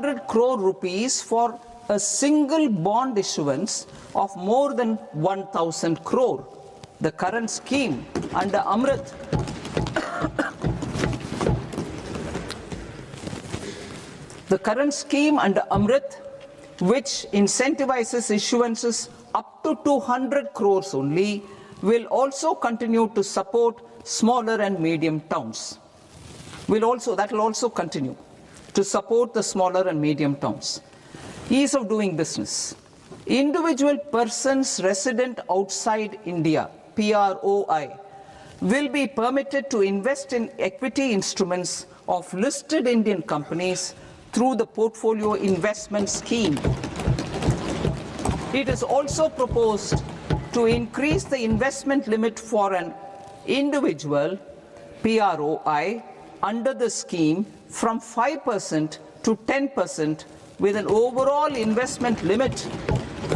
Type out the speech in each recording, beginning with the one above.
100 crore rupees for a single bond issuance of more than 1,000 crore. The current scheme under Amrit which incentivizes issuances up to 200 crores only, will also continue to support smaller and medium towns. That will also continue to support the smaller and medium towns. Ease of doing business. Individual persons resident outside India, PROI, will be permitted to invest in equity instruments of listed Indian companies through the Portfolio Investment Scheme. It is also proposed to increase the investment limit for an individual PROI under the scheme from 5% to 10%, with an overall investment limit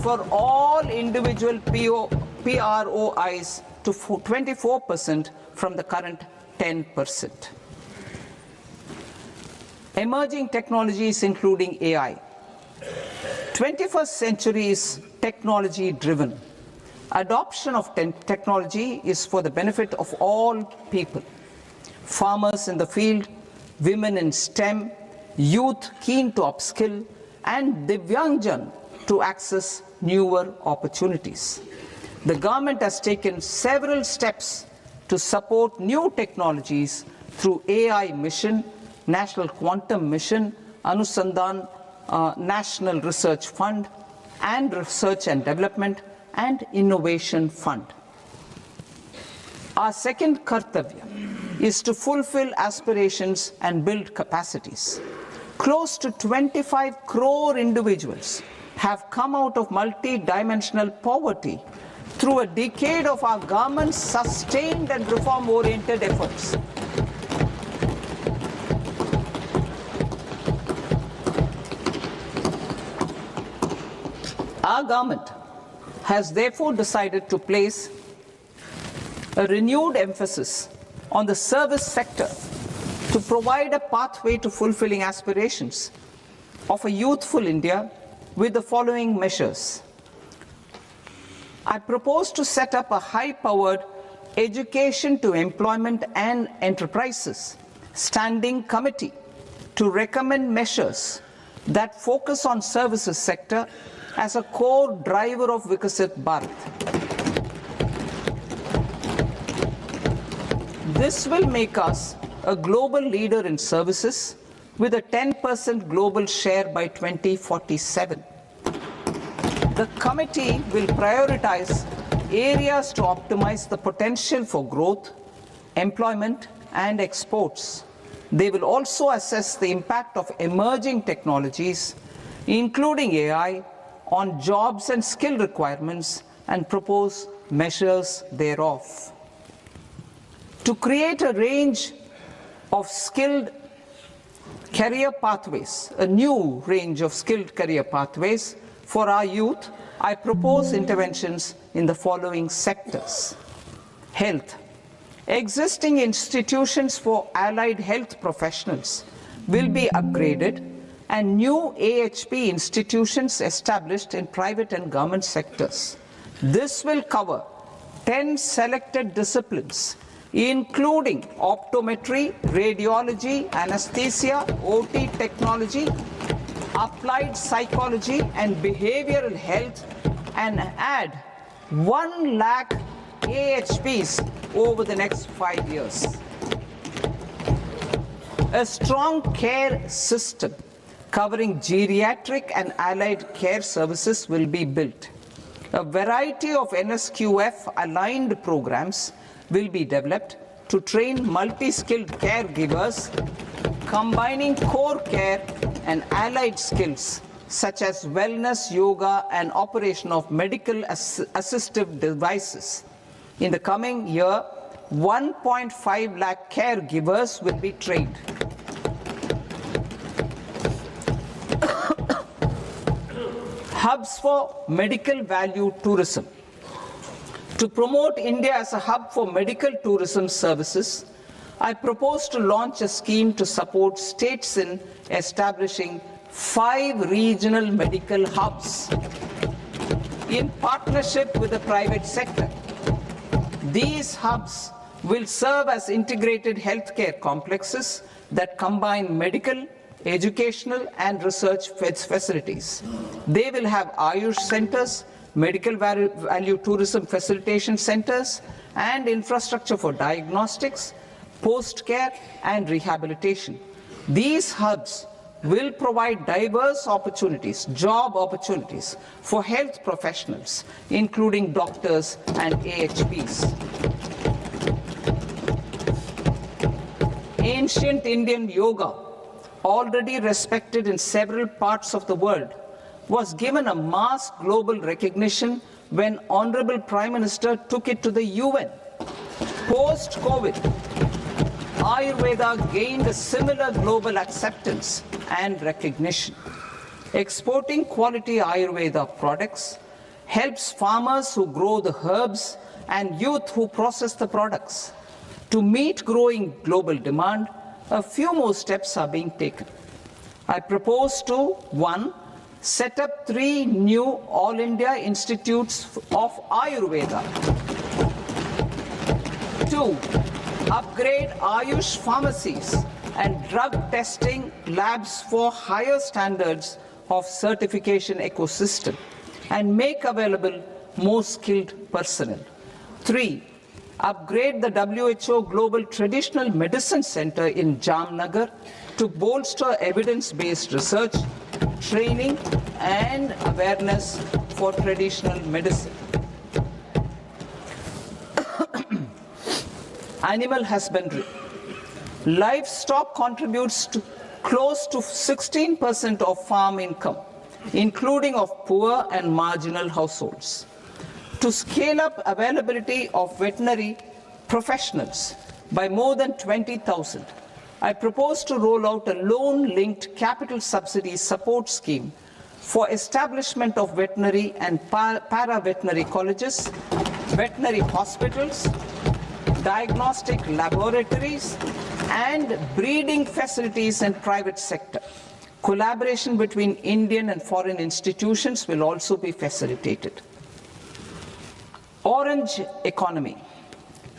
for all individual PROIs to 24% from the current 10%. Emerging technologies including AI. 21st century is technology driven. Adoption of technology is for the benefit of all people. Farmers in the field, women in STEM, youth keen to upskill, and Divyangjan to access newer opportunities. The government has taken several steps to support new technologies through AI Mission, National Quantum Mission, Anusandhan National Research Fund, and Research and Development and Innovation Fund. Our second kartavya is to fulfill aspirations and build capacities. Close to 25 crore individuals have come out of multi-dimensional poverty through a decade of our government's sustained and reform-oriented efforts. Our government has therefore decided to place a renewed emphasis on the service sector to provide a pathway to fulfilling aspirations of a youthful India with the following measures. I propose to set up a high-powered education to employment and enterprises standing committee to recommend measures that focus on services sector as a core driver of Vikasit Bharat. This will make us a global leader in services with a 10% global share by 2047. The committee will prioritize areas to optimize the potential for growth, employment, and exports. They will also assess the impact of emerging technologies, including AI, on jobs and skill requirements and propose measures thereof. To create a range of skilled career pathways, a new range of skilled career pathways for our youth, I propose interventions in the following sectors. Health. Existing institutions for allied health professionals will be upgraded and new AHP institutions established in private and government sectors. This will cover 10 selected disciplines, including optometry, radiology, anesthesia, OT technology, applied psychology and behavioral health, and add 1 lakh AHPs over the next 5 years. A strong care system covering geriatric and allied care services will be built. A variety of NSQF-aligned programs will be developed to train multi-skilled caregivers, combining core care and allied skills such as wellness, yoga, and operation of medical assistive devices. In the coming year, 1.5 lakh caregivers will be trained. Hubs for medical value tourism. To promote India as a hub for medical tourism services, I propose to launch a scheme to support states in establishing 5 regional medical hubs in partnership with the private sector. These hubs will serve as integrated healthcare complexes that combine medical, educational and research facilities. They will have Ayush centers, medical value tourism facilitation centers and infrastructure for diagnostics, post-care and rehabilitation. These hubs will provide diverse opportunities, job opportunities for health professionals, including doctors and AHPs. Ancient Indian yoga, already respected in several parts of the world, was given a mass global recognition when Honorable Prime Minister took it to the UN. Post-COVID, Ayurveda gained a similar global acceptance and recognition. Exporting quality Ayurveda products helps farmers who grow the herbs and youth who process the products. To meet growing global demand, a few more steps are being taken. I propose to 1. Set up 3 new All India Institutes of Ayurveda. 2. Upgrade Ayush pharmacies and drug testing labs for higher standards of certification ecosystem and make available more skilled personnel. 3. Upgrade the WHO Global Traditional Medicine Center in Jamnagar to bolster evidence-based research, training and awareness for traditional medicine. Animal husbandry. Livestock contributes to close to 16% of farm income, including of poor and marginal households. To scale up availability of veterinary professionals by more than 20,000, I propose to roll out a loan-linked capital subsidy support scheme for establishment of veterinary and para-veterinary colleges, veterinary hospitals, diagnostic laboratories, and breeding facilities in private sector. Collaboration between Indian and foreign institutions will also be facilitated. Orange economy.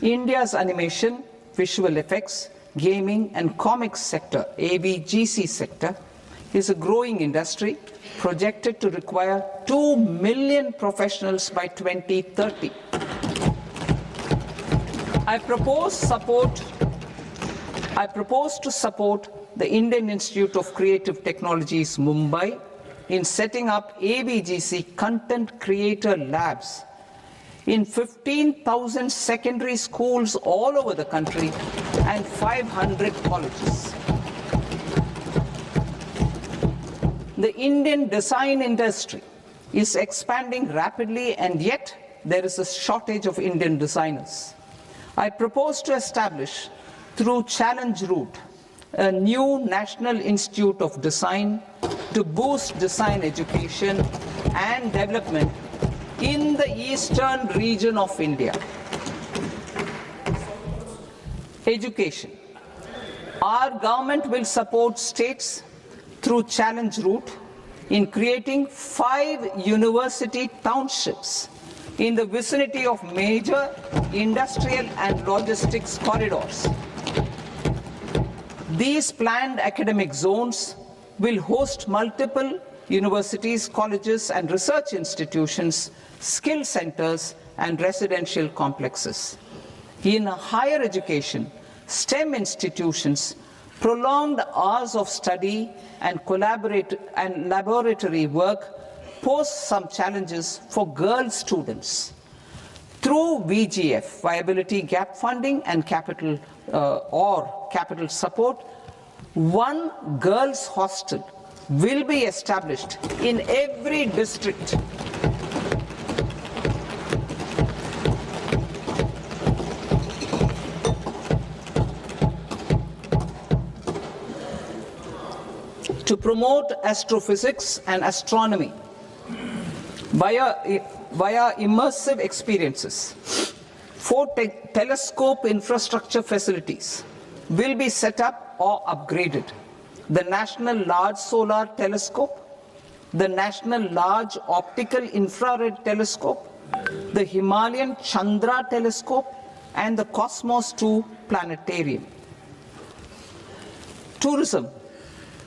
India's animation, visual effects, gaming and comics sector, AVGC sector, is a growing industry projected to require 2 million professionals by 2030. I propose to support the Indian Institute of Creative Technologies, Mumbai, in setting up AVGC content creator labs in 15,000 secondary schools all over the country and 500 colleges. The Indian design industry is expanding rapidly, and yet there is a shortage of Indian designers. I propose to establish, through Challenge Route, a new National Institute of Design to boost design education and development in the eastern region of India. Education. Our government will support states through Challenge Route in creating 5 university townships in the vicinity of major industrial and logistics corridors. These planned academic zones will host multiple universities, colleges and research institutions, skill centers and residential complexes. In higher education, STEM institutions, prolonged hours of study and laboratory work pose some challenges for girl students. Through VGF, Viability Gap Funding and capital support, 1 girls' hostel will be established in every district. To promote astrophysics and astronomy via immersive experiences, 4 telescope infrastructure facilities will be set up or upgraded. the National Large Solar Telescope, the National Large Optical Infrared Telescope, the Himalayan Chandra Telescope, and the Cosmos 2 Planetarium. Tourism.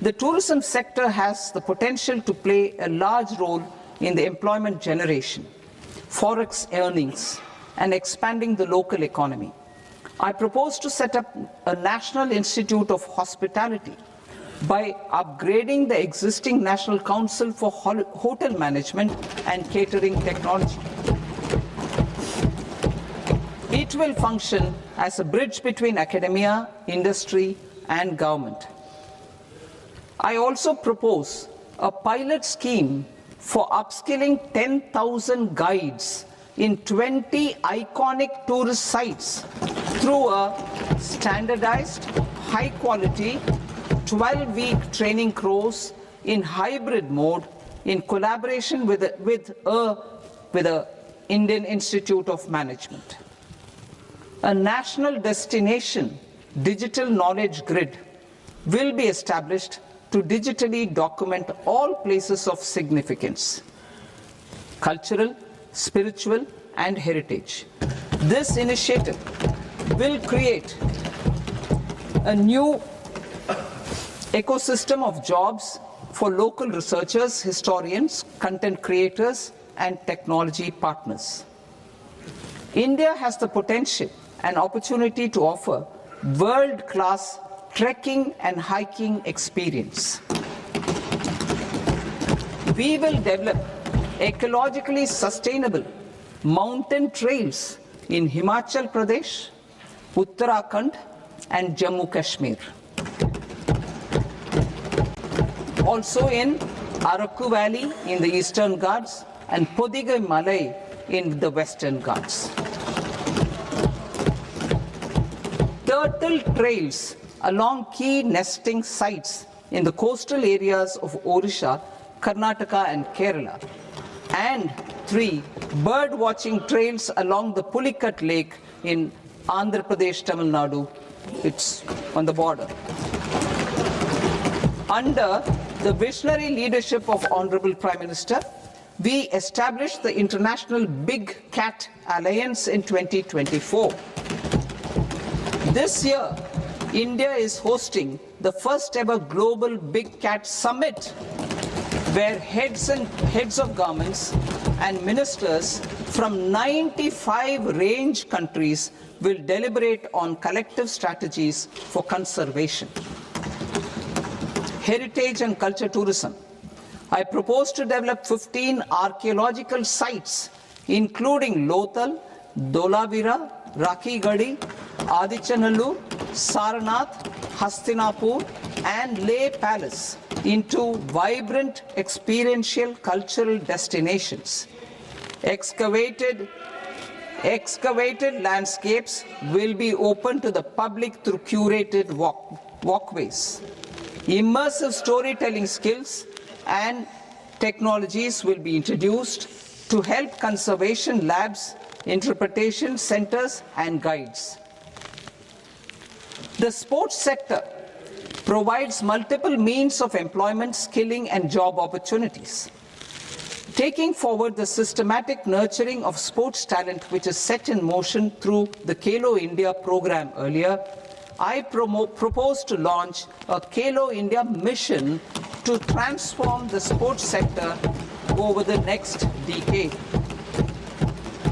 The tourism sector has the potential to play a large role in the employment generation, forex earnings, and expanding the local economy. I propose to set up a National Institute of Hospitality by upgrading the existing National Council for Hotel Management and Catering Technology. It will function as a bridge between academia, industry, and government. I also propose a pilot scheme for upskilling 10,000 guides in 20 iconic tourist sites through a standardized, high-quality, 12-week training course in hybrid mode in collaboration with the Indian Institute of Management. A national destination digital knowledge grid will be established to digitally document all places of significance, cultural, spiritual, and heritage. This initiative will create a new ecosystem of jobs for local researchers, historians, content creators, and technology partners. India has the potential and opportunity to offer world-class trekking and hiking experience. We will develop ecologically sustainable mountain trails in Himachal Pradesh, Uttarakhand, and Jammu Kashmir. Also in Araku Valley in the Eastern Ghats and Podigai Malai in the Western Ghats. Turtle trails along key nesting sites in the coastal areas of Odisha, Karnataka, and Kerala. And 3 bird watching trails along the Pulikat Lake in Andhra Pradesh, Tamil Nadu. It's on the border. Under the visionary leadership of Honorable Prime Minister, we established the International Big Cat Alliance in 2024. This year, India is hosting the first ever Global Big Cat Summit, where heads of governments and ministers from 95 range countries will deliberate on collective strategies for conservation. Heritage and culture tourism. I propose to develop 15 archaeological sites, including Lothal, Dolavira, Rakigadi, Adichanallur, Saranath, Hastinapur, and Leh Palace into vibrant experiential cultural destinations. Excavated landscapes will be open to the public through curated walkways. Immersive storytelling skills and technologies will be introduced to help conservation labs, interpretation centers, and guides. The sports sector provides multiple means of employment, skilling, and job opportunities. Taking forward the systematic nurturing of sports talent which is set in motion through the Khelo India program earlier, I propose to launch a Khelo India mission to transform the sports sector over the next decade.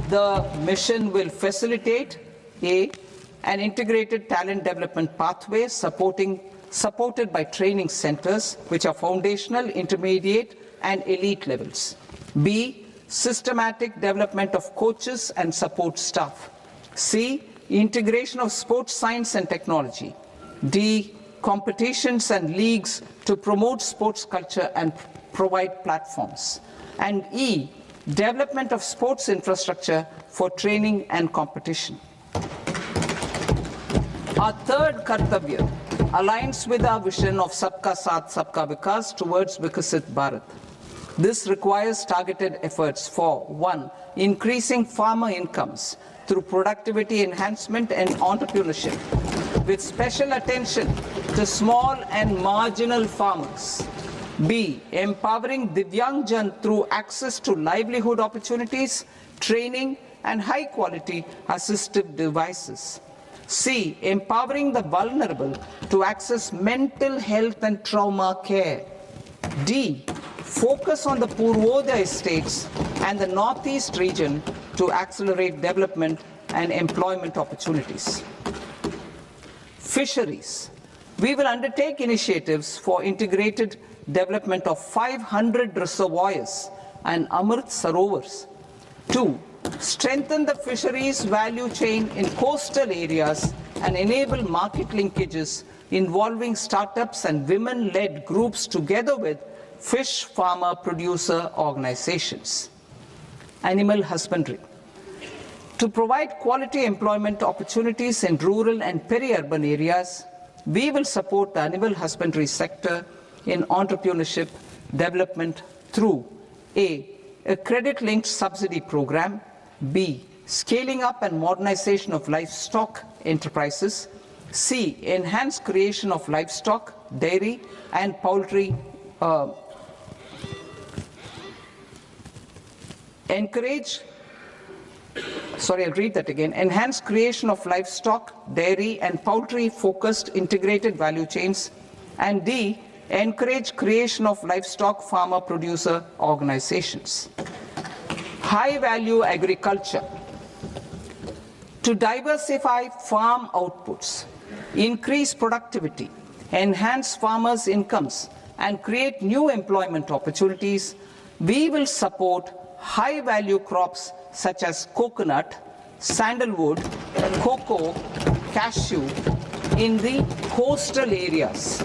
The mission will facilitate an integrated talent development pathway supported by training centers which are foundational, intermediate, and elite levels. B, systematic development of coaches and support staff. C, integration of sports science and technology. D, competitions and leagues to promote sports culture and provide platforms. And E, development of sports infrastructure for training and competition. Our third Kartavya aligns with our vision of Sabka Saath, Sabka Vikas towards Vikasit Bharat. This requires targeted efforts for 1, increasing farmer incomes through productivity enhancement and entrepreneurship, with special attention to small and marginal farmers. B. Empowering Divyangjan through access to livelihood opportunities, training, and high-quality assistive devices. C. Empowering the vulnerable to access mental health and trauma care. D. Focus on the Purvodaya states and the Northeast region to accelerate development and employment opportunities. Fisheries. We will undertake initiatives for integrated development of 500 reservoirs and Amrit Sarovars. 2. Strengthen the fisheries value chain in coastal areas and enable market linkages involving startups and women-led groups together with fish farmer producer organizations. Animal husbandry. To provide quality employment opportunities in rural and peri-urban areas, we will support the animal husbandry sector in entrepreneurship development through A. A credit-linked subsidy program, B. Scaling up and modernization of livestock enterprises, C. Enhanced creation of livestock, dairy, and poultry Enhanced creation of livestock, dairy, and poultry-focused integrated value chains. And D. Encourage creation of livestock farmer-producer organizations. High-value agriculture. To diversify farm outputs, increase productivity, enhance farmers' incomes, and create new employment opportunities, we will support high-value crops such as coconut, sandalwood, cocoa, cashew in the coastal areas,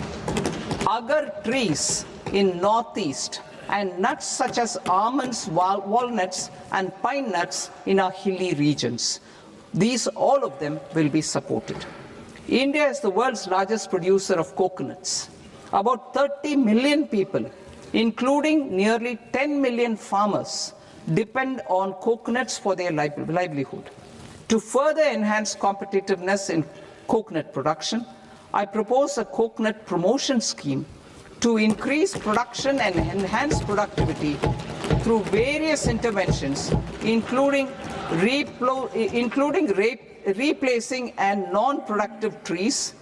agar trees in northeast, and nuts such as almonds, walnuts, and pine nuts in our hilly regions. All of them will be supported. India is the world's largest producer of coconuts. About 30 million people, including nearly 10 million farmers, depend on coconuts for their livelihood. To further enhance competitiveness in coconut production, I propose a coconut promotion scheme to increase production and enhance productivity through various interventions, including replacing and non-productive trees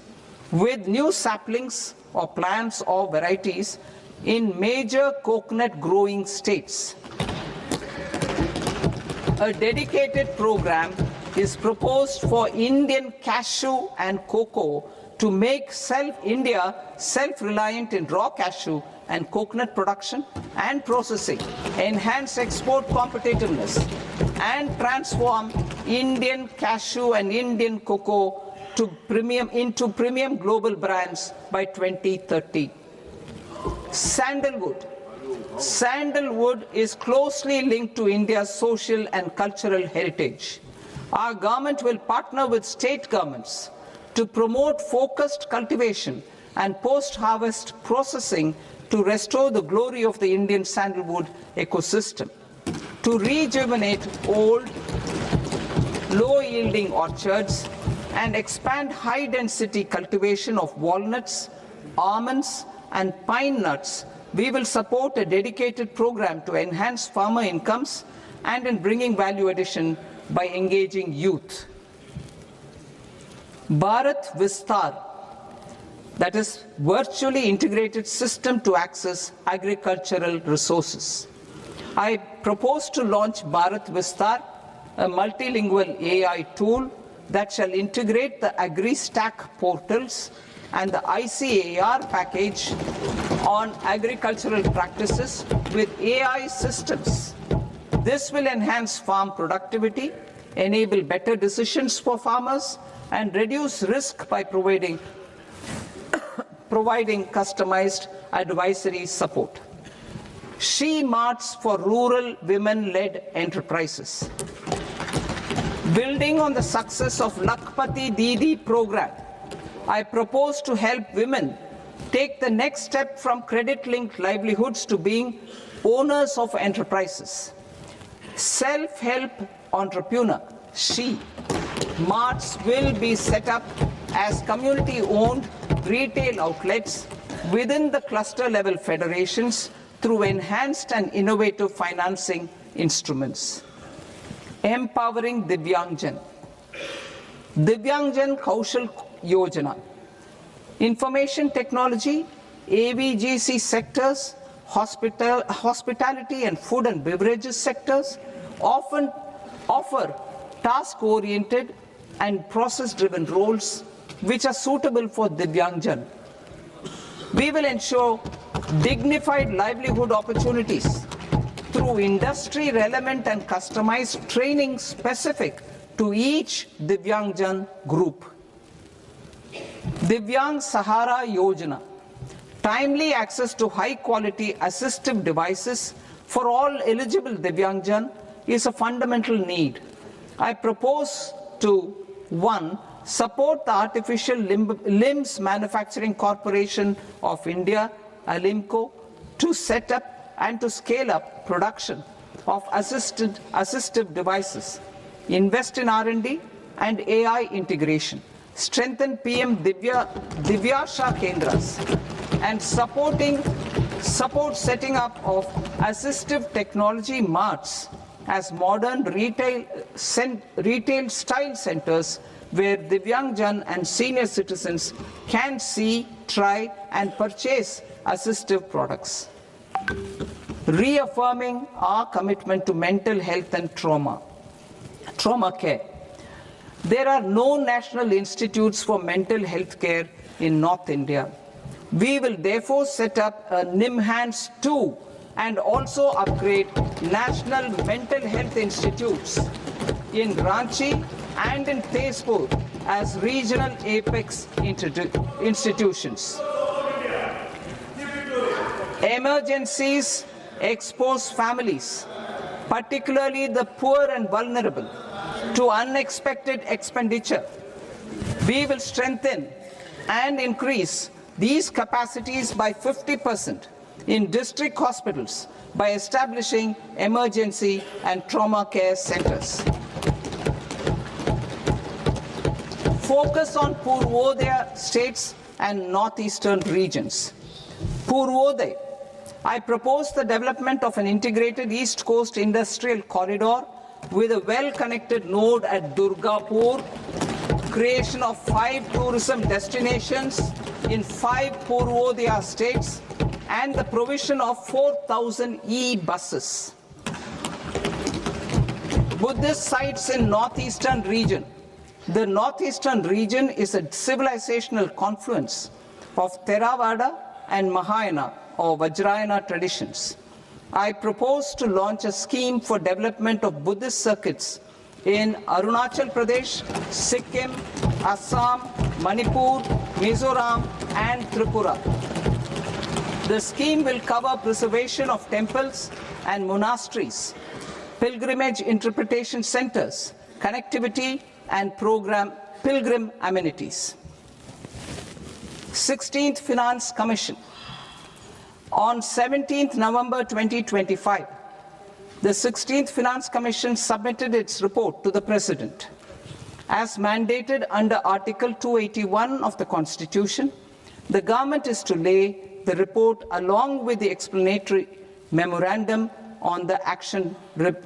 with new saplings or plants or varieties in major coconut growing states. A dedicated program is proposed for Indian cashew and cocoa to make India self-reliant in raw cashew and coconut production and processing, enhance export competitiveness, and transform Indian cashew and Indian cocoa into premium global brands by 2030. Sandalwood. Sandalwood is closely linked to India's social and cultural heritage. Our government will partner with state governments to promote focused cultivation and post-harvest processing to restore the glory of the Indian sandalwood ecosystem, to rejuvenate old, low-yielding orchards, and expand high-density cultivation of walnuts, almonds, and pine nuts. We will support a dedicated program to enhance farmer incomes and in bringing value addition by engaging youth. Bharat Vistar, that is virtually integrated system to access agricultural resources. I propose to launch Bharat Vistar, a multilingual AI tool that shall integrate the AgriStack portals and the ICAR package on agricultural practices with AI systems. This will enhance farm productivity, enable better decisions for farmers, and reduce risk by providing customized advisory support. She-Marts for rural women-led enterprises. Building on the success of Lakpati Didi program, I propose to help women take the next step from credit-linked livelihoods to being owners of enterprises. Self-help entrepreneur, She-Marts will be set up as community-owned retail outlets within the cluster level federations through enhanced and innovative financing instruments. Empowering Divyangjan. Divyangjan Kaushal Yojana. Information technology, AVGC sectors, hospitality and food and beverages sectors often offer task-oriented and process-driven roles which are suitable for Divyangjan. We will ensure dignified livelihood opportunities through industry-relevant and customized training specific to each Divyangjan group. Divyang Sahara Yojana. Timely access to high-quality assistive devices for all eligible Divyangjan is a fundamental need. I propose to 1. Support the Artificial Limbs Manufacturing Corporation of India, Alimco, to set up and to scale up production of assistive devices, invest in R&D and AI integration, strengthen PM Divyasha Kendras, and support setting up of assistive technology marts as modern retail style centers where Divyangjan and senior citizens can see, try and purchase assistive products. Reaffirming our commitment to mental health and trauma care. There are no national institutes for mental health care in North India. We will therefore set up a NIMHANS 2 and also upgrade national mental health institutes in Ranchi and in Tezpur as regional apex institutions. Emergencies expose families, particularly the poor and vulnerable, to unexpected expenditure. We will strengthen and increase these capacities by 50% in district hospitals by establishing emergency and trauma care centers. Focus on Purvodaya states and northeastern regions. Purvodaya. I propose the development of an integrated East Coast industrial corridor with a well-connected node at Durgapur, creation of 5 tourism destinations in 5 Purvodaya states, and the provision of 4,000 e-buses. Buddhist sites in northeastern region. The northeastern region is a civilizational confluence of Theravada and Mahayana or Vajrayana traditions. I propose to launch a scheme for development of Buddhist circuits in Arunachal Pradesh, Sikkim, Assam, Manipur, Mizoram and Tripura. The scheme will cover preservation of temples and monasteries, pilgrimage interpretation centers, connectivity and pilgrim amenities. 16th Finance Commission. On 17th November 2025, the 16th Finance Commission submitted its report to the President. As mandated under Article 281 of the Constitution, the government is to lay the report along with the explanatory memorandum on the action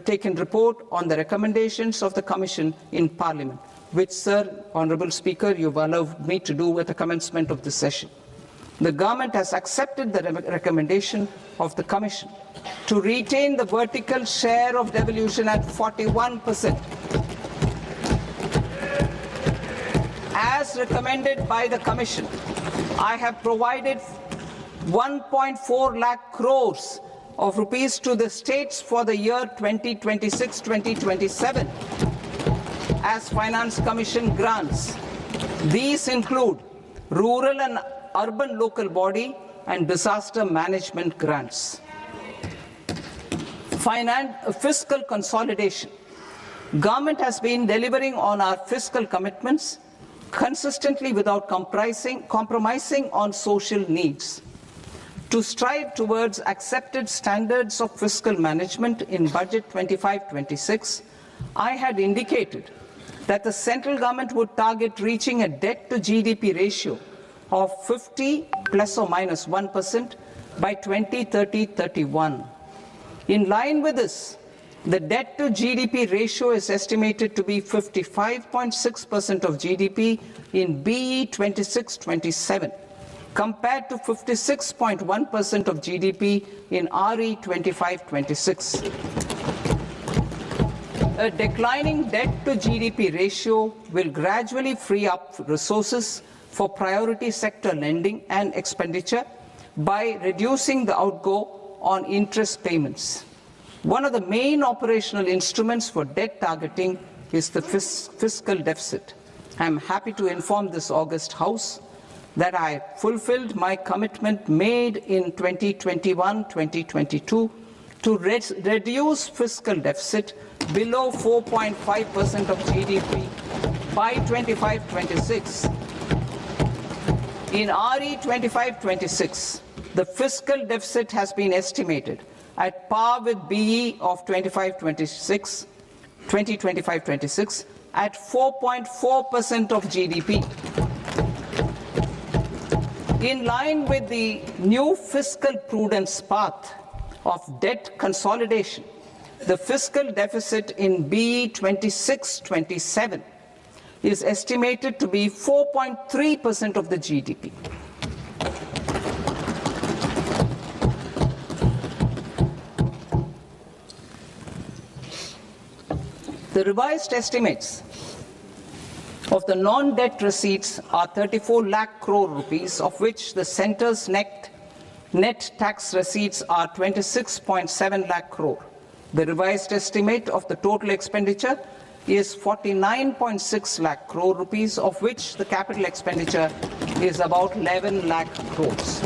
taken report on the recommendations of the Commission in Parliament, which, Sir, Honourable Speaker, you've allowed me to do at the commencement of this session. The government has accepted the recommendation of the Commission to retain the vertical share of devolution at 41%. As recommended by the Commission, I have provided 1.4 lakh crores of rupees to the states for the year 2026-2027 as Finance Commission grants. These include rural and urban local body and disaster management grants. Fiscal consolidation. Government has been delivering on our fiscal commitments consistently without compromising on social needs. To strive towards accepted standards of fiscal management in Budget 25-26, I had indicated that the central government would target reaching a debt to GDP ratio of 50 plus or minus 1% by 2030-31. In line with this, the debt to GDP ratio is estimated to be 55.6% of GDP in BE 26-27, compared to 56.1% of GDP in RE 25-26. A declining debt to GDP ratio will gradually free up resources for priority sector lending and expenditure by reducing the outgo on interest payments. One of the main operational instruments for debt targeting is the fiscal deficit. I am happy to inform this august House that I fulfilled my commitment made in 2021-2022 to reduce fiscal deficit below 4.5% of GDP by 25-26. In RE 25-26, the fiscal deficit has been estimated at par with BE of 2025-26 at 4.4% of GDP. In line with the new fiscal prudence path of debt consolidation, the fiscal deficit in BE 26-27 is estimated to be 4.3% of the GDP. The revised estimates of the non-debt receipts are 34 lakh crore rupees, of which the centre's net tax receipts are 26.7 lakh crore. The revised estimate of the total expenditure is 49.6 lakh crore rupees, of which the capital expenditure is about 11 lakh crores.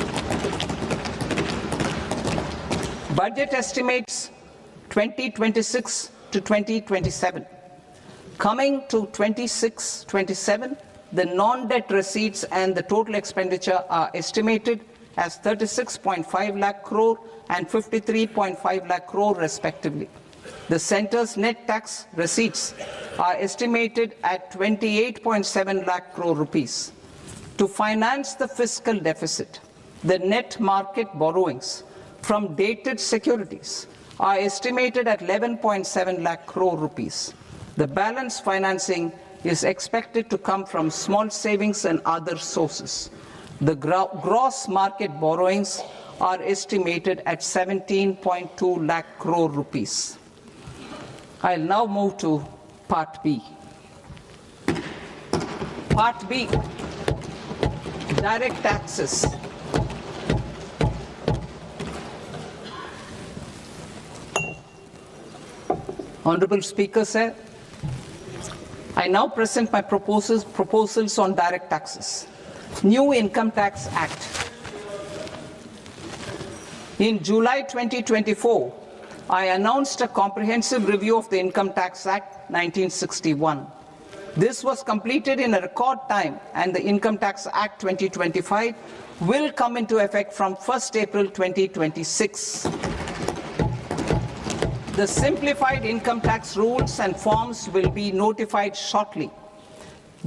Budget estimates 2026 to 2027. Coming to 26-27, the non-debt receipts and the total expenditure are estimated as 36.5 lakh crore and 53.5 lakh crore respectively. The centre's net tax receipts are estimated at 28.7 lakh crore rupees. To finance the fiscal deficit, the net market borrowings from dated securities are estimated at 11.7 lakh crore rupees. The balance financing is expected to come from small savings and other sources. The gross market borrowings are estimated at 17.2 lakh crore rupees. I'll now move to Part B. Part B, direct taxes. Honorable Speaker, sir, I now present my proposals on direct taxes. New Income Tax Act. In July 2024, I announced a comprehensive review of the Income Tax Act 1961. This was completed in a record time, and the Income Tax Act 2025 will come into effect from 1st April 2026. The simplified income tax rules and forms will be notified shortly,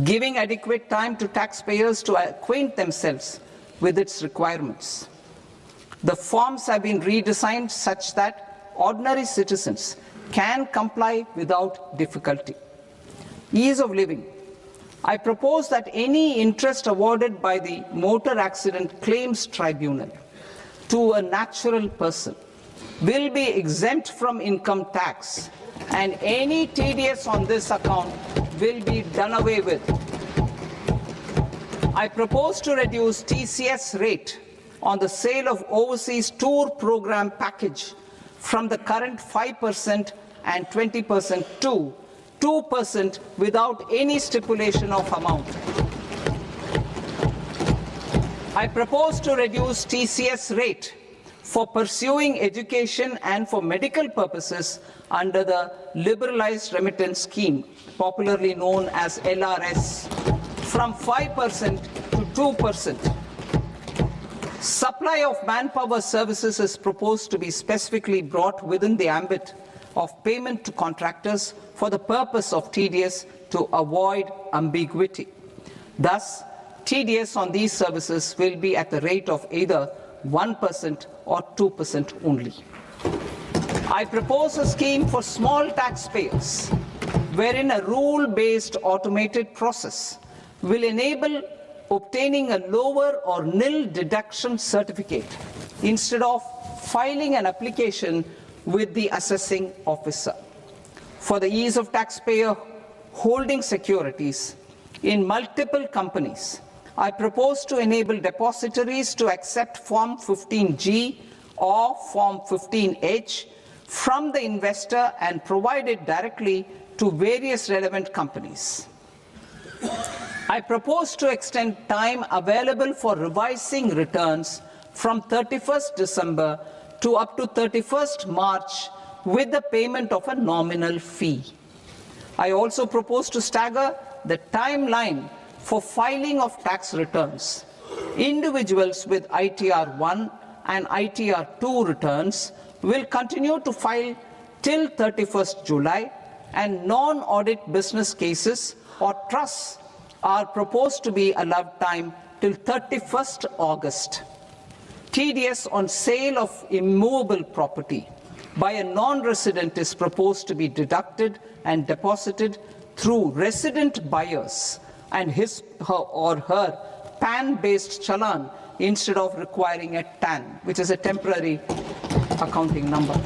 giving adequate time to taxpayers to acquaint themselves with its requirements. The forms have been redesigned such that ordinary citizens can comply without difficulty. Ease of living. I propose that any interest awarded by the Motor Accident Claims Tribunal to a natural person will be exempt from income tax, and any TDS on this account will be done away with. I propose to reduce TCS rate on the sale of overseas tour program package from the current 5% and 20% to 2% without any stipulation of amount. I propose to reduce TCS rate for pursuing education and for medical purposes under the Liberalized Remittance Scheme, popularly known as LRS, from 5% to 2%. Supply of manpower services is proposed to be specifically brought within the ambit of payment to contractors for the purpose of TDS to avoid ambiguity. Thus, TDS on these services will be at the rate of either 1% or 2% only. I propose a scheme for small taxpayers wherein a rule-based automated process will enable obtaining a lower or nil deduction certificate instead of filing an application with the assessing officer. For the ease of taxpayer holding securities in multiple companies, I propose to enable depositories to accept Form 15G or Form 15H from the investor and provide it directly to various relevant companies. I propose to extend time available for revising returns from 31st December to up to 31st March with the payment of a nominal fee. I also propose to stagger the timeline for filing of tax returns. Individuals with ITR 1 and ITR 2 returns will continue to file till 31st July, and non-audit business cases or trusts are proposed to be allowed time till 31st August. TDS on sale of immovable property by a non-resident is proposed to be deducted and deposited through resident buyers and his or her PAN-based challan instead of requiring a TAN, which is a temporary accounting number.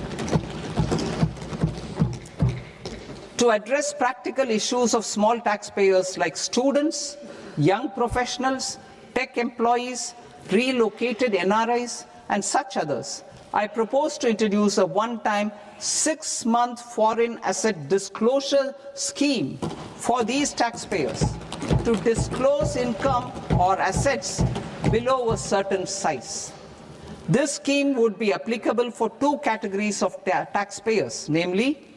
To address practical issues of small taxpayers like students, young professionals, tech employees, relocated NRIs, and such others, I propose to introduce a one-time 6-month foreign asset disclosure scheme for these taxpayers to disclose income or assets below a certain size. This scheme would be applicable for two categories of taxpayers, namely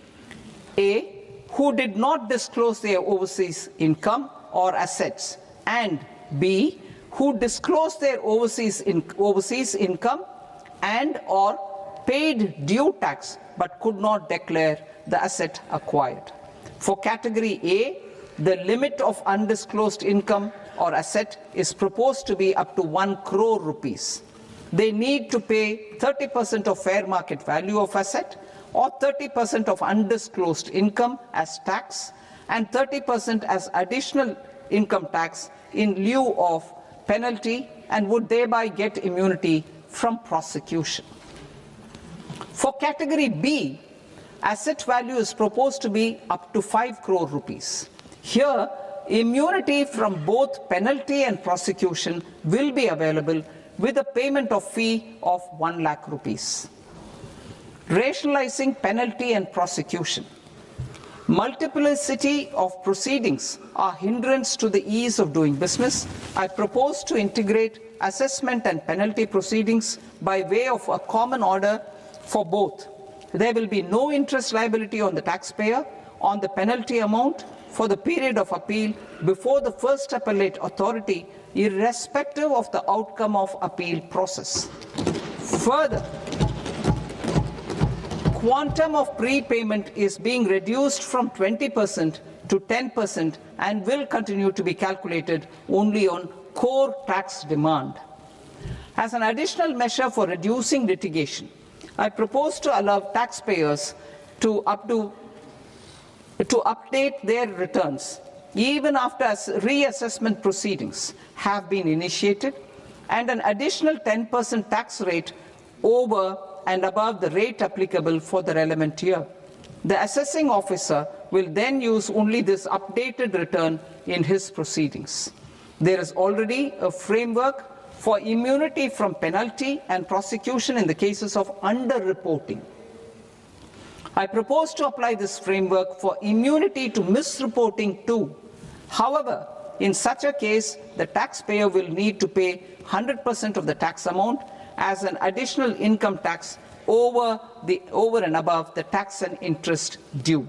A, who did not disclose their overseas income or assets, and B, who disclosed their overseas income and or paid due tax but could not declare the asset acquired. For category A, the limit of undisclosed income or asset is proposed to be up to 1 crore rupees. They need to pay 30% of fair market value of asset or 30% of undisclosed income as tax and 30% as additional income tax in lieu of penalty, and would thereby get immunity from prosecution. For category B, asset value is proposed to be up to 5 crore rupees. Here, immunity from both penalty and prosecution will be available with a payment of fee of 1 lakh rupees. Rationalizing penalty and prosecution. Multiplicity of proceedings are hindrance to the ease of doing business. I propose to integrate assessment and penalty proceedings by way of a common order for both. There will be no interest liability on the taxpayer on the penalty amount for the period of appeal before the first appellate authority, irrespective of the outcome of appeal process. Further, quantum of prepayment is being reduced from 20% to 10% and will continue to be calculated only on core tax demand. As an additional measure for reducing litigation, I propose to allow taxpayers to update their returns even after reassessment proceedings have been initiated, and an additional 10% tax rate over and above the rate applicable for the relevant year. The assessing officer will then use only this updated return in his proceedings. There is already a framework for immunity from penalty and prosecution in the cases of underreporting. I propose to apply this framework for immunity to misreporting too. However, in such a case, the taxpayer will need to pay 100% of the tax amount as an additional income tax over and above the tax and interest due.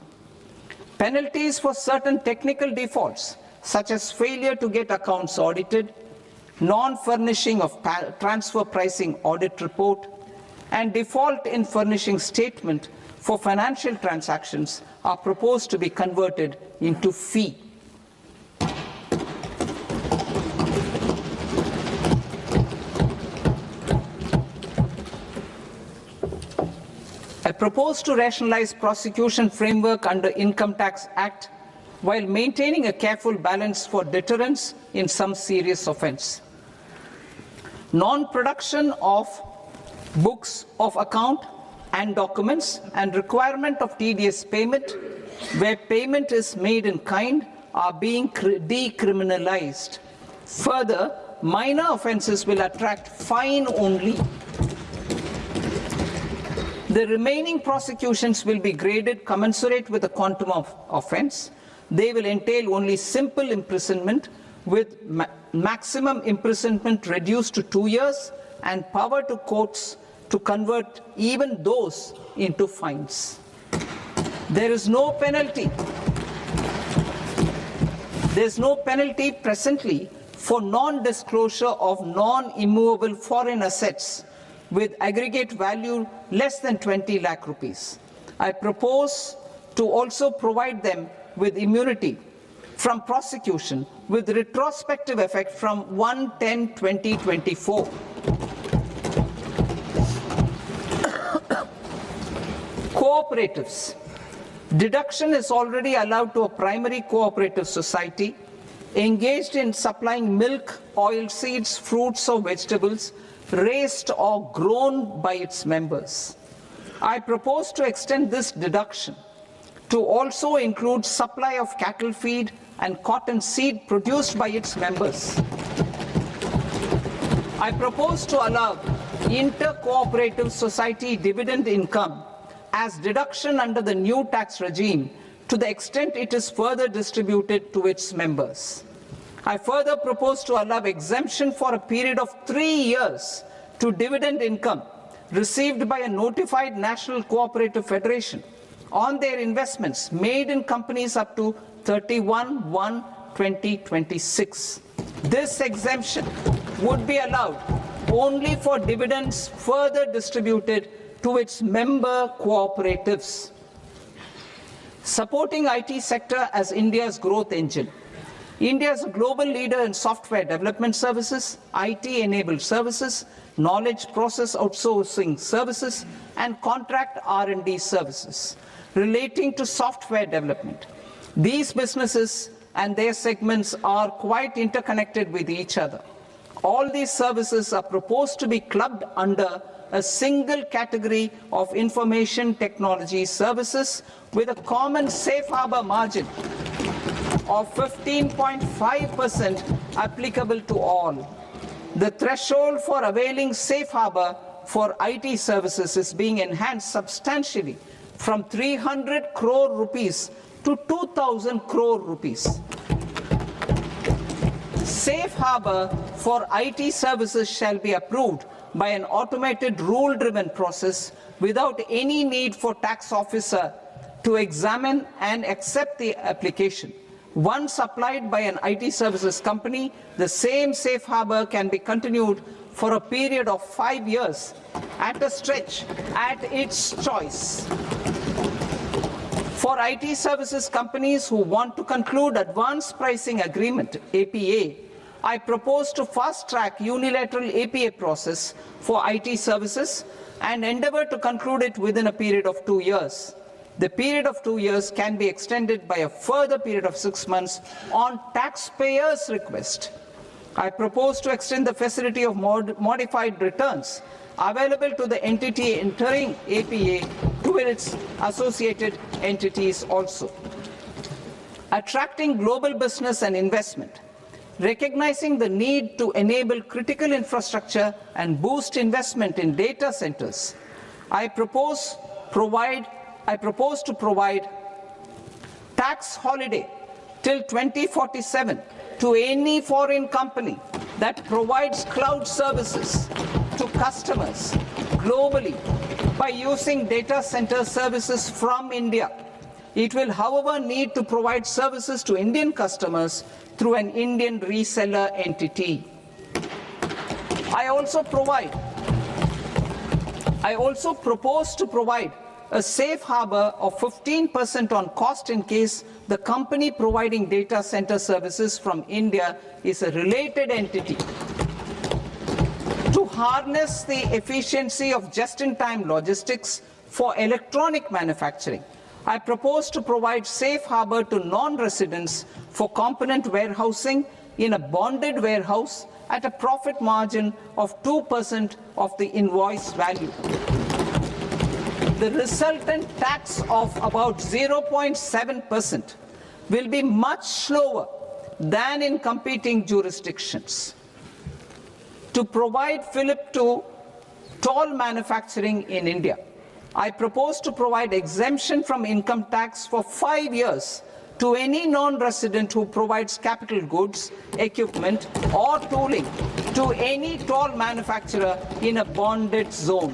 Penalties for certain technical defaults, such as failure to get accounts audited, non-furnishing of transfer pricing audit report, and default in furnishing statement for financial transactions, are proposed to be converted into fee. propose to rationalize prosecution framework under Income Tax Act while maintaining a careful balance for deterrence in some serious offence. Non-production of books of account and documents and requirement of TDS payment where payment is made in kind are being decriminalized. Further, minor offences will attract fine only. The remaining prosecutions will be graded commensurate with the quantum of offence. They will entail only simple imprisonment with maximum imprisonment reduced to 2 years and power to courts to convert even those into fines. There is no penalty. There is no penalty presently for non-disclosure of non-immovable foreign assets with aggregate value less than 20 lakh rupees. I propose to also provide them with immunity from prosecution with retrospective effect from 1/10/2024. Cooperatives. Deduction is already allowed to a primary cooperative society engaged in supplying milk, oilseeds, fruits or vegetables raised or grown by its members. I propose to extend this deduction to also include supply of cattle feed and cotton seed produced by its members. I propose to allow inter-cooperative society dividend income as deduction under the new tax regime to the extent it is further distributed to its members. I further propose to allow exemption for a period of 3 years to dividend income received by a notified national cooperative federation on their investments made in companies up to 31/1/2026. This exemption would be allowed only for dividends further distributed to its member cooperatives. Supporting IT sector as India's growth engine. India is a global leader in software development services, IT-enabled services, knowledge process outsourcing services, and contract R&D services relating to software development. These businesses and their segments are quite interconnected with each other. All these services are proposed to be clubbed under a single category of information technology services with a common safe harbor margin of 15.5% applicable to all. The threshold for availing safe harbor for IT services is being enhanced substantially from 300 crore rupees to 2,000 crore rupees. Safe harbor for IT services shall be approved by an automated rule-driven process without any need for tax officer to examine and accept the application. Once applied by an IT services company, the same safe harbor can be continued for a period of 5 years at a stretch at its choice. For IT services companies who want to conclude advanced pricing agreement, APA, I propose to fast-track unilateral APA process for IT services and endeavor to conclude it within a period of 2 years. The period of 2 years can be extended by a further period of 6 months on taxpayers' request. I propose to extend the facility of modified returns available to the entity entering APA to its associated entities also. Attracting global business and investment. Recognizing the need to enable critical infrastructure and boost investment in data centers, I propose to provide tax holiday till 2047 to any foreign company that provides cloud services to customers globally by using data center services from India. It will, however, need to provide services to Indian customers through an Indian reseller entity. I also propose to provide a safe harbor of 15% on cost in case the company providing data center services from India is a related entity. To harness the efficiency of just-in-time logistics, For electronic manufacturing, I propose to provide safe harbor to non-residents for component warehousing in a bonded warehouse at a profit margin of 2% of the invoice value. The resultant tax of about 0.7% will be much lower than in competing jurisdictions. To provide fillip to toll manufacturing in India, I propose to provide exemption from income tax for 5 years to any non-resident who provides capital goods, equipment, or tooling to any toll manufacturer in a bonded zone.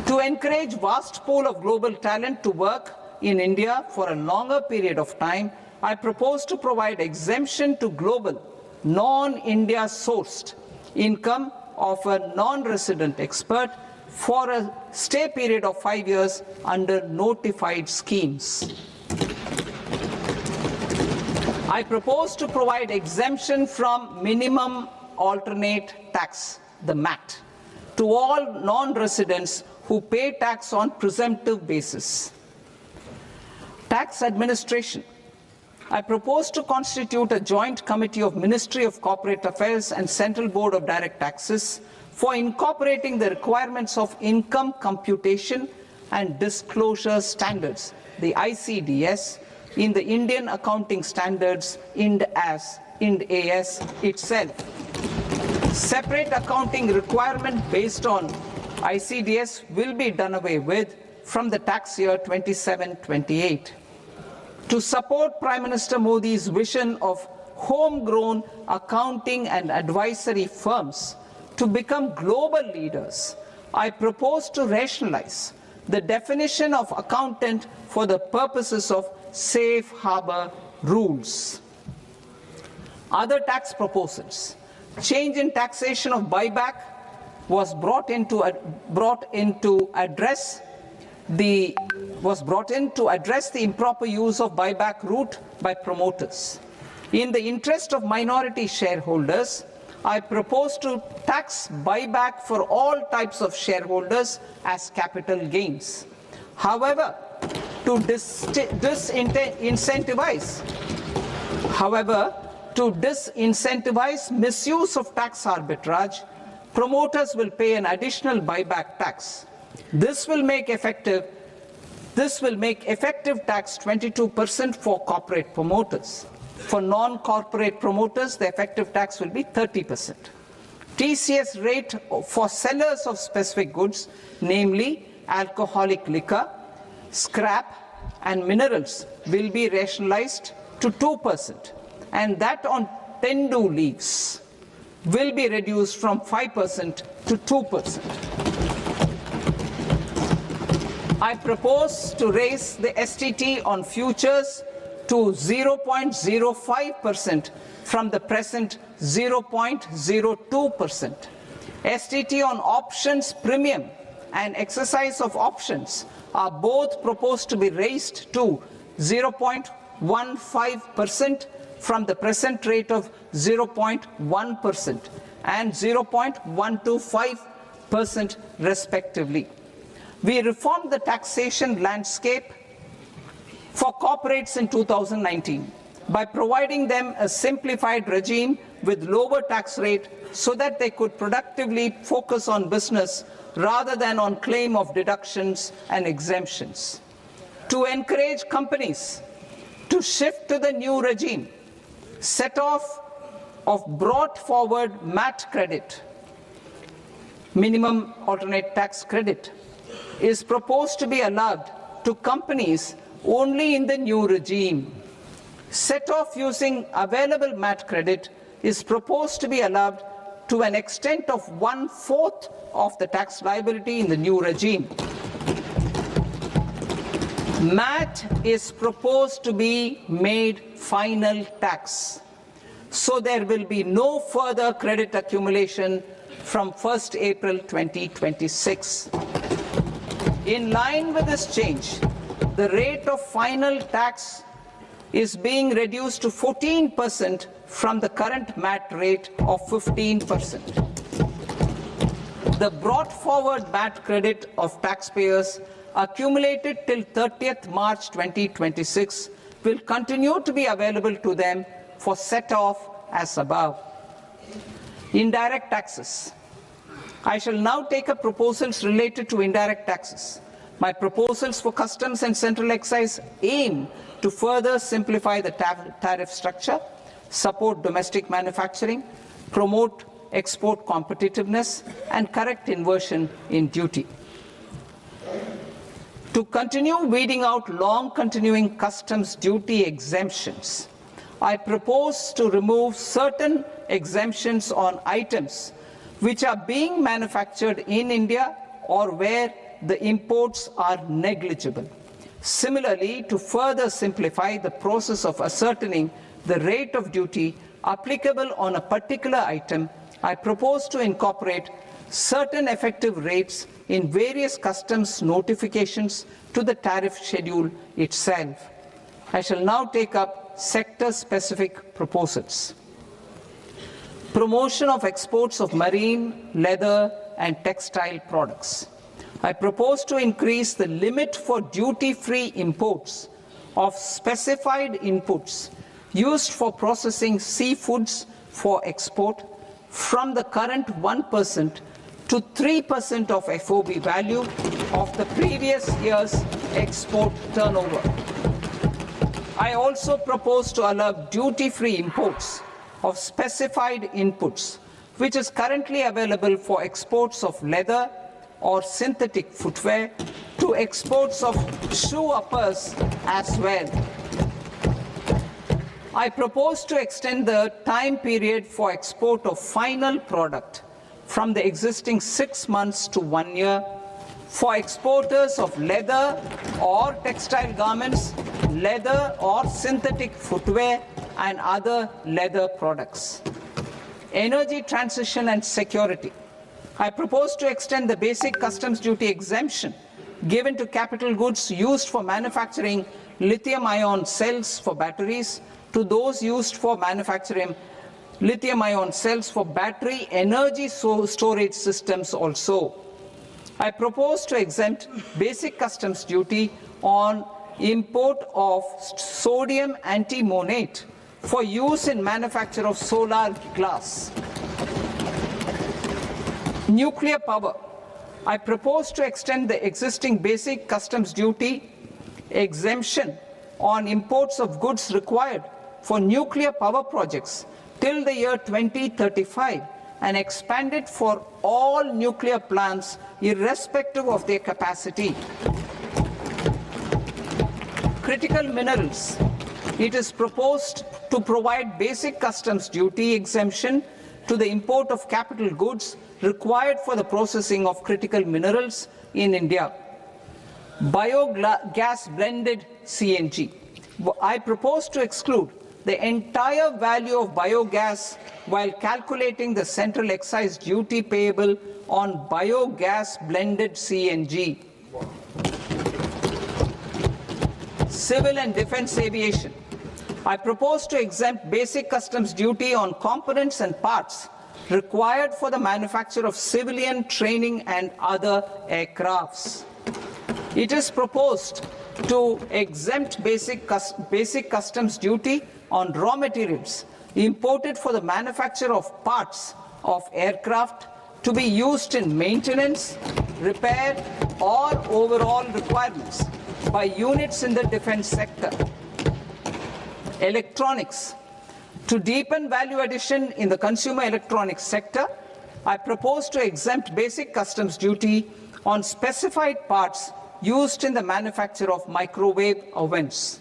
To encourage vast pool of global talent to work in India for a longer period of time, I propose to provide exemption to global, non-India sourced income of a non-resident expert for a stay period of 5 years under notified schemes. I propose to provide exemption from minimum alternate tax, the MAT, to all non-residents who pay tax on presumptive basis. Tax administration. I propose to constitute a joint committee of Ministry of Corporate Affairs and Central Board of Direct Taxes for incorporating the requirements of income computation and disclosure standards, the ICDS, in the Indian Accounting Standards, IND AS itself. Separate accounting requirement based on ICDS will be done away with from the tax year 27-28. To support Prime Minister Modi's vision of homegrown accounting and advisory firms to become global leaders, I propose to rationalize the definition of accountant for the purposes of safe harbor rules. Other tax proposals. Change in taxation of buyback was brought in to address the improper use of buyback route by promoters. In the interest of minority shareholders, I propose to tax buyback for all types of shareholders as capital gains. However, to disincentivize misuse of tax arbitrage, promoters will pay an additional buyback tax. This will make effective tax 22% for corporate promoters. For non-corporate promoters, the effective tax will be 30%. TCS rate for sellers of specific goods, namely alcoholic liquor, scrap, and minerals, will be rationalized to 2%, and that on tendu leaves will be reduced from 5% to 2%. I propose to raise the STT on futures to 0.05% from the present 0.02%. STT on options premium and exercise of options are both proposed to be raised to 0.15% from the present rate of 0.1% and 0.125% respectively. We reformed the taxation landscape for corporates in 2019 by providing them a simplified regime with lower tax rate so that they could productively focus on business rather than on claim of deductions and exemptions. To encourage companies to shift to the new regime, set off of brought forward MAT credit, minimum alternate tax credit, is proposed to be allowed to companies only in the new regime. Set off using available MAT credit is proposed to be allowed to an extent of 1/4 of the tax liability in the new regime. MAT is proposed to be made final tax, so there will be no further credit accumulation from 1st April 2026. In line with this change, the rate of final tax is being reduced to 14% from the current MAT rate of 15%. The brought forward MAT credit of taxpayers accumulated till 30th March 2026 will continue to be available to them for set-off as above. Indirect taxes. I shall now take up proposals related to indirect taxes. My proposals for customs and central excise aim to further simplify the tariff structure, support domestic manufacturing, promote export competitiveness, and correct inversion in duty. To continue weeding out long-continuing customs duty exemptions, I propose to remove certain exemptions on items which are being manufactured in India or where the imports are negligible. Similarly, to further simplify the process of ascertaining the rate of duty applicable on a particular item, I propose to incorporate certain effective rates in various customs notifications to the tariff schedule itself. I shall now take up sector-specific proposals. Promotion of exports of marine, leather, and textile products. I propose to increase the limit for duty-free imports of specified inputs used for processing seafoods for export from the current 1% to 3% of FOB value of the previous year's export turnover. I also propose to allow duty-free imports of specified inputs, which is currently available for exports of leather or synthetic footwear, to exports of shoe uppers as well. I propose to extend the time period for export of final product from the existing 6 months to 1 year for exporters of leather or textile garments, leather or synthetic footwear, and other leather products. Energy transition and security. I propose to extend the basic customs duty exemption given to capital goods used for manufacturing lithium-ion cells for batteries to those used for manufacturing lithium-ion cells for battery energy storage systems also. I propose to exempt basic customs duty on import of sodium antimonate for use in manufacture of solar glass. Nuclear power. I propose to extend the existing basic customs duty exemption on imports of goods required for nuclear power projects till the year 2035 and expand it for all nuclear plants irrespective of their capacity. Critical minerals. It is proposed to provide basic customs duty exemption to the import of capital goods required for the processing of critical minerals in India. Biogas blended CNG. I propose to exclude the entire value of biogas while calculating the central excise duty payable on biogas blended CNG. Civil and defense aviation. I propose to exempt basic customs duty on components and parts required for the manufacture of civilian training and other aircrafts. It is proposed to exempt basic customs duty on raw materials imported for the manufacture of parts of aircraft to be used in maintenance, repair, or overall requirements by units in the defense sector. Electronics. To deepen value addition in the consumer electronics sector, I propose to exempt basic customs duty on specified parts used in the manufacture of microwave ovens.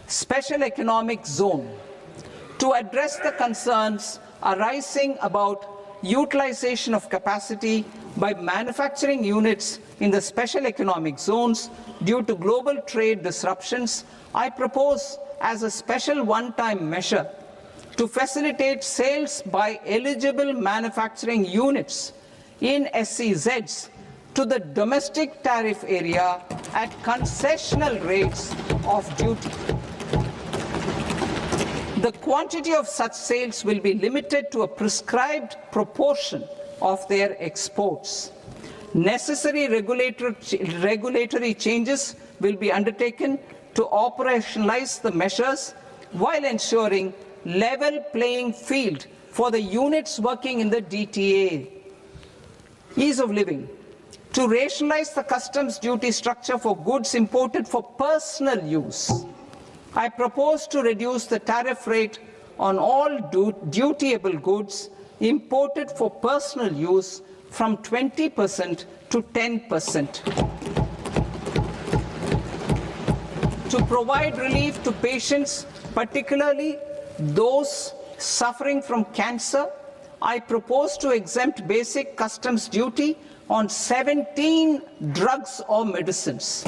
Special economic zone. To address the concerns arising about utilization of capacity by manufacturing units in the special economic zones due to global trade disruptions, I propose as a special one-time measure to facilitate sales by eligible manufacturing units in SEZs to the domestic tariff area at concessional rates of duty. The quantity of such sales will be limited to a prescribed proportion of their exports. Necessary regulatory changes will be undertaken to operationalize the measures while ensuring level playing field for the units working in the DTA. Ease of living. To rationalize the customs duty structure for goods imported for personal use, I propose to reduce the tariff rate on all dutiable goods imported for personal use from 20% to 10%. To provide relief to patients, particularly those suffering from cancer, I propose to exempt basic customs duty on 17 drugs or medicines.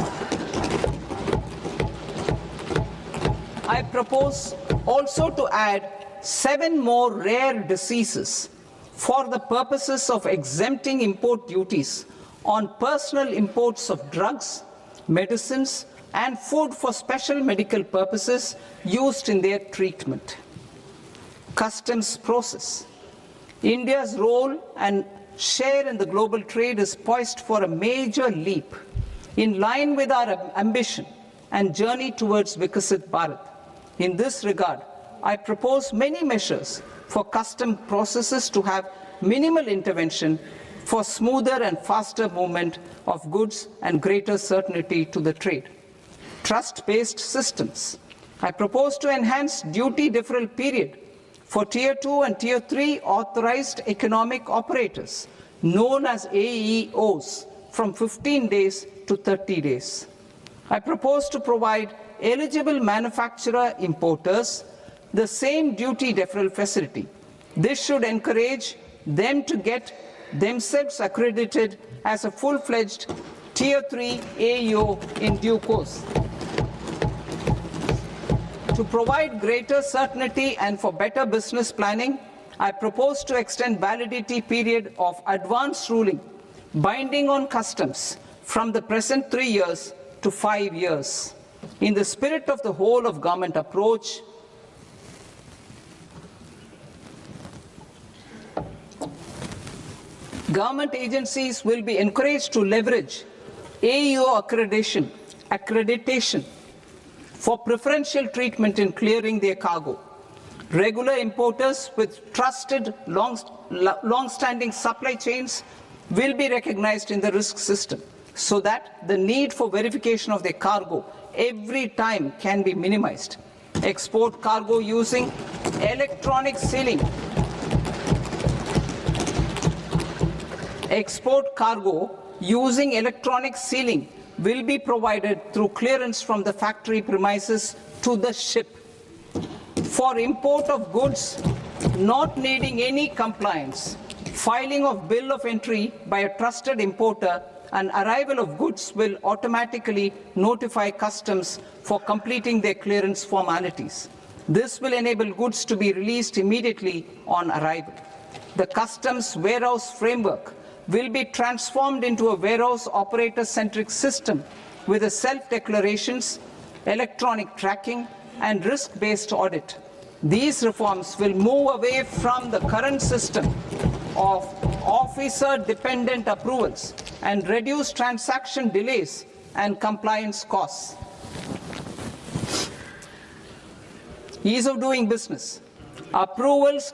I propose also to add 7 more rare diseases for the purposes of exempting import duties on personal imports of drugs, medicines, and food for special medical purposes used in their treatment. Customs process. India's role and share in the global trade is poised for a major leap in line with our ambition and journey towards Viksit Bharat. In this regard, I propose many measures for custom processes to have minimal intervention for smoother and faster movement of goods and greater certainty to the trade. Trust-based systems. I propose to enhance duty deferral period for Tier 2 and Tier 3 authorized economic operators, known as AEOs, from 15 days to 30 days. I propose to provide eligible manufacturer importers the same duty deferral facility. This should encourage them to get themselves accredited as a full-fledged Tier 3 AEO in due course. To provide greater certainty and for better business planning, I propose to extend validity period of advance ruling binding on customs from the present 3 years to 5 years. In the spirit of the whole of government approach, government agencies will be encouraged to leverage AEO accreditation for preferential treatment in clearing their cargo. Regular importers with trusted long-standing supply chains will be recognized in the risk system so that the need for verification of their cargo every time can be minimized. Export cargo using electronic sealing. Export cargo using electronic sealing will be provided through clearance from the factory premises to the ship. For import of goods not needing any compliance, filing of bill of entry by a trusted importer and arrival of goods will automatically notify customs for completing their clearance formalities. This will enable goods to be released immediately on arrival. The customs warehouse framework will be transformed into a warehouse operator-centric system with a self-declarations, electronic tracking, and risk-based audit. These reforms will move away from the current system of officer-dependent approvals and reduce transaction delays and compliance costs. Ease of doing business. Approvals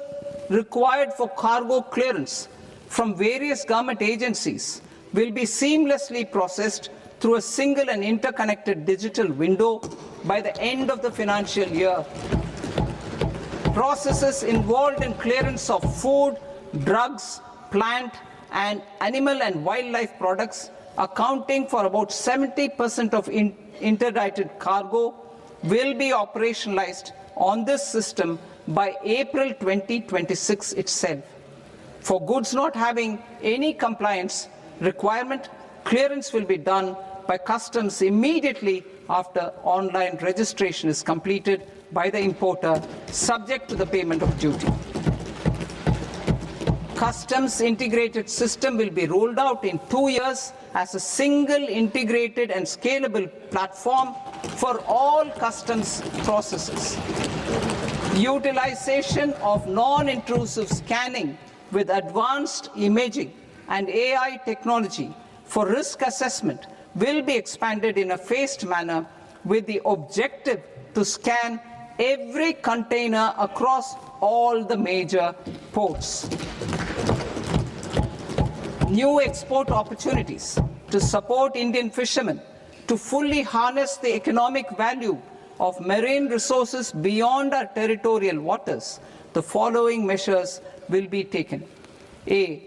required for cargo clearance from various government agencies will be seamlessly processed through a single and interconnected digital window by the end of the financial year. Processes involved in clearance of food, drugs, plant, and animal and wildlife products, accounting for about 70% of interdicted cargo, will be operationalized on this system by April 2026 itself. For goods not having any compliance requirement, clearance will be done by customs immediately after online registration is completed by the importer, subject to the payment of duty. Customs integrated system will be rolled out in 2 years as a single integrated and scalable platform for all customs processes. Utilization of non-intrusive scanning with advanced imaging and AI technology for risk assessment will be expanded in a phased manner with the objective to scan every container across all the major ports. New export opportunities to support Indian fishermen to fully harness the economic value of marine resources beyond our territorial waters. The following measures will be taken. A.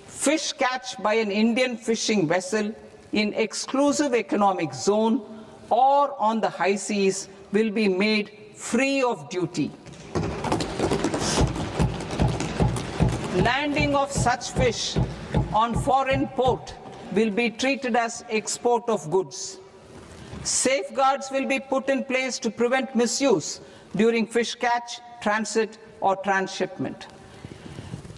Fish catch by an Indian fishing vessel in exclusive economic zone or on the high seas will be made free of duty. Landing of such fish on foreign port will be treated as export of goods. Safeguards will be put in place to prevent misuse during fish catch, transit or transshipment.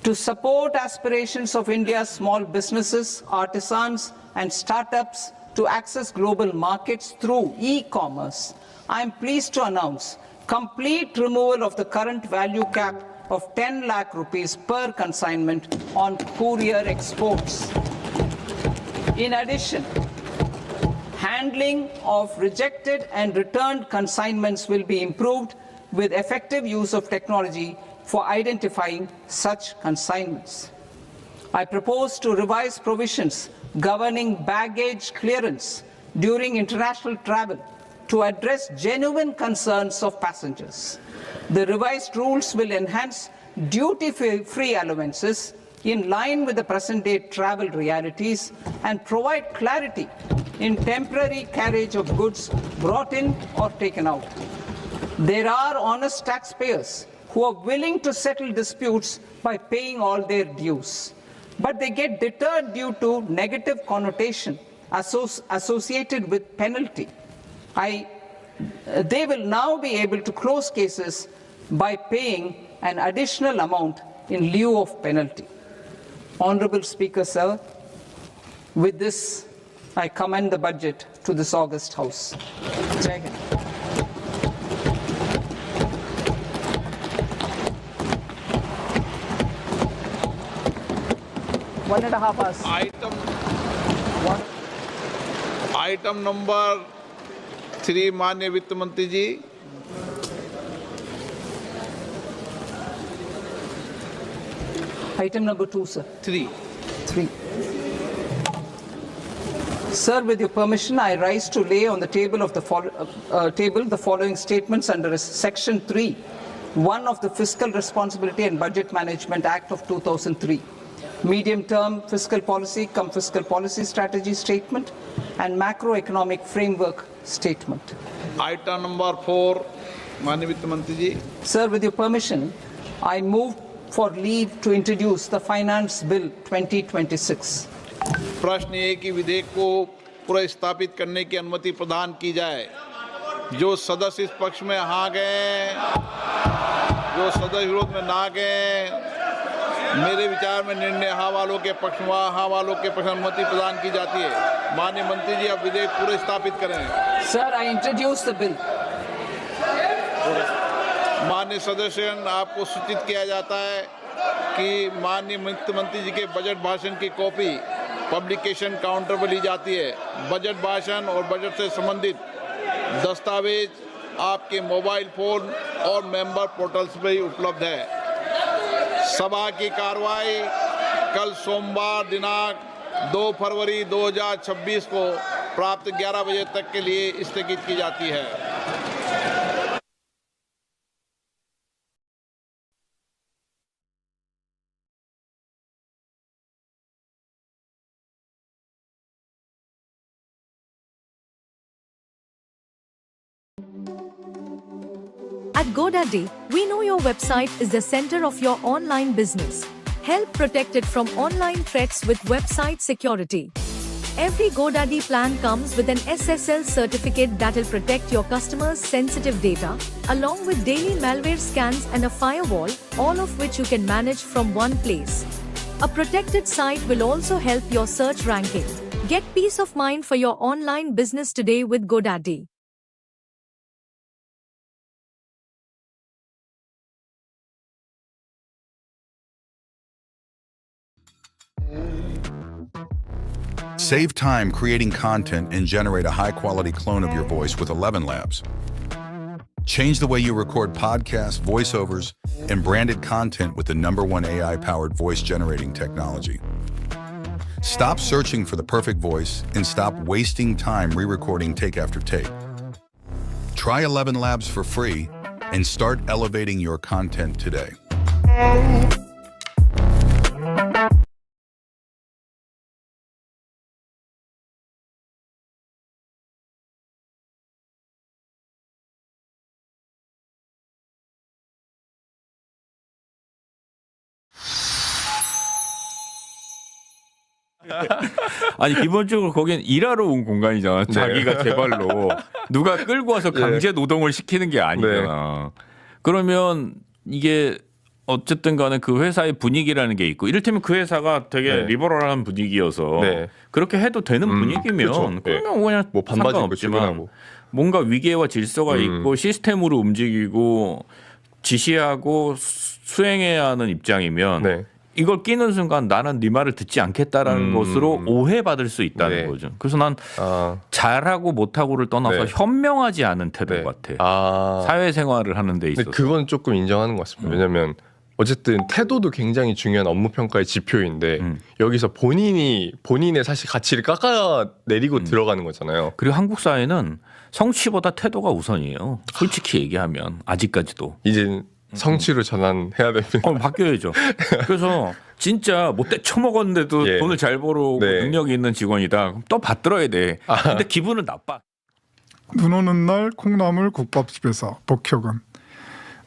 To support aspirations of India's small businesses, artisans and startups to access global markets through e-commerce, I am pleased to announce complete removal of the current value cap of 10 lakh rupees per consignment on courier exports. In addition, handling of rejected and returned consignments will be improved with effective use of technology for identifying such consignments. I propose to revise provisions governing baggage clearance during international travel to address genuine concerns of passengers. The revised rules will enhance duty-free allowances in line with the present-day travel realities and provide clarity in temporary carriage of goods brought in or taken out. There are honest taxpayers who are willing to settle disputes by paying all their dues, but they get deterred due to negative connotation associated with penalty. They will now be able to close cases by paying an additional amount in lieu of penalty. Honorable Speaker, sir, with this, I commend the budget to this august House. Jai Hind. One and a half hours. Item number 3, माननीय वित्त मंत्री जी. Item number 2, sir. 3. Sir, with your permission, I rise to lay on the table of the following statements under Section 3, 1 of the Fiscal Responsibility and Budget Management Act of 2003. Medium-term fiscal policy, fiscal policy strategy statement, and macroeconomic framework statement. Item number 4, माननीय वित्त मंत्री जी. Sir, with your permission, I move for leave to introduce the Finance Bill 2026. प्रश्न ये कि विधेयक को पुनर्स्थापित करने की अनुमति प्रदान की जाए. जो सदस्य इस पक्ष में हाँ गए, जो सदस्य विरोध में ना गए, मेरे विचार में निर्णय हाँ वालों के पक्ष में, हाँ वालों के पक्ष में अनुमति प्रदान की जाती है. माननीय मंत्री जी, अब विधेयक पूरे स्थापित करें. Sir, I introduce the bill. माननीय सदस्यगण, आपको सूचित किया जाता है कि माननीय वित्त मंत्री जी के बजट भाषण की कॉपी पब्लिकेशन काउंटर पर ली जाती है. बजट भाषण और बजट से संबंधित दस्तावेज आपके मोबाइल फोन और मेंबर पोर्टल्स पर ही उपलब्ध है. सभा की कार्रवाई कल सोमवार दिनांक 2 फरवरी 2026 को प्राप्त 11 बजे तक के लिए स्थगित की जाती है. At GoDaddy, we know your website is the center of your online business. Help protect it from online threats with website security. Every GoDaddy plan comes with an SSL certificate that'll protect your customers' sensitive data, along with daily malware scans and a firewall, all of which you can manage from one place. A protected site will also help your search ranking. Get peace of mind for your online business today with GoDaddy. Save time creating content and generate a high-quality clone of your voice with 11 Labs. Change the way you record podcasts, voiceovers, and branded content with the #1 AI-powered voice generating technology. Stop searching for the perfect voice and stop wasting time re-recording take after take. Try 11 Labs for free and start elevating your content today. 아니 기본적으로 거긴 일하러 온 공간이잖아. 자기가 제 발로 누가 끌고 와서 강제 노동을 시키는 게 아니잖아. 그러면 이게 어쨌든 간에 그 회사의 분위기라는 게 있고 이를테면 그 회사가 되게 리버럴한 분위기여서 그렇게 해도 되는 분위기면 그러면 그냥 뭐 반바지 입고 상관없지만 출근하고. 뭔가 위계와 질서가 있고 시스템으로 움직이고 지시하고 수행해야 하는 입장이면 이걸 끼는 순간 나는 네 말을 듣지 않겠다라는 것으로 오해받을 수 있다는 거죠. 그래서 난 잘하고 못하고를 떠나서 현명하지 않은 태도 같아. 사회생활을 하는 데 있어서. 그건 조금 인정하는 것 같습니다. 왜냐하면 어쨌든 태도도 굉장히 중요한 업무 평가의 지표인데 여기서 본인의 사실 가치를 깎아내리고 들어가는 거잖아요. 그리고 한국 사회는 성취보다 태도가 우선이에요. 솔직히 얘기하면 아직까지도. 이제 성취로 전환해야 됩니다. 바뀌어야죠. 그래서 진짜 못돼 처먹었는데도 돈을 잘 벌어오고 능력이 있는 직원이다. 그럼 또 받들어야 돼. 근데 기분은 나빠. 눈 오는 날 콩나물 국밥집에서 복효근.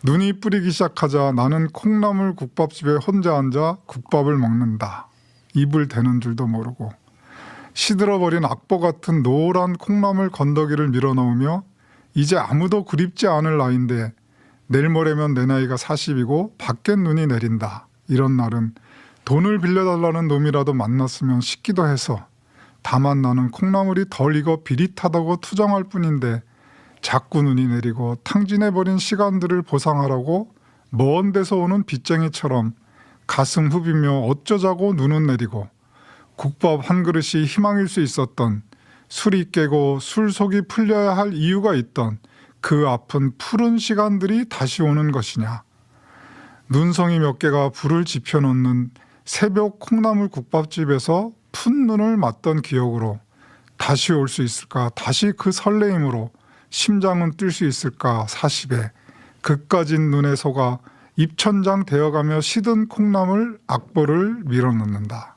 눈이 뿌리기 시작하자 나는 콩나물 국밥집에 혼자 앉아 국밥을 먹는다. 입을 대는 줄도 모르고 시들어버린 악보 같은 노란 콩나물 건더기를 밀어넣으며 이제 아무도 그립지 않을 나이인데 내일 모레면 내 나이가 40이고 밖엔 눈이 내린다. 이런 날은 돈을 빌려달라는 놈이라도 만났으면 싶기도 해서 다만 나는 콩나물이 덜 익어 비릿하다고 투정할 뿐인데 자꾸 눈이 내리고 탕진해버린 시간들을 보상하라고 먼 데서 오는 빚쟁이처럼 가슴 후비며 어쩌자고 눈은 내리고 국밥 한 그릇이 희망일 수 있었던 술이 깨고 술 속이 풀려야 할 이유가 있던 그 아픈 푸른 시간들이 다시 오는 것이냐. 눈송이 몇 개가 불을 지펴놓는 새벽 콩나물 국밥집에서 푼 눈을 맞던 기억으로 다시 올 수 있을까. 다시 그 설레임으로 심장은 뛸 수 있을까. 40에 그까진 눈에 속아 입천장 되어가며 시든 콩나물 악보를 밀어넣는다.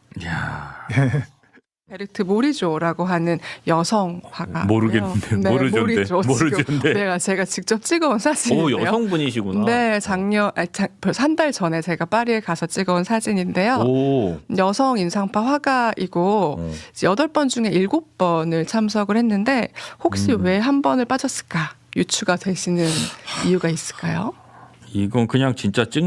베르트 모리조라고 하는 여성 화가 모르겠는데 모르죠. 네, 제가 직접 찍어온 사진인데요. 여성분이시구나. 네, 벌써 한 달 전에 제가 파리에 가서 찍어온 사진인데요. 여성 인상파 화가이고 8번 중에 7번을 참석을 했는데 혹시 왜 한 번을 빠졌을까 유추가 되시는 이유가 있을까요? 이건 그냥 진짜 찍는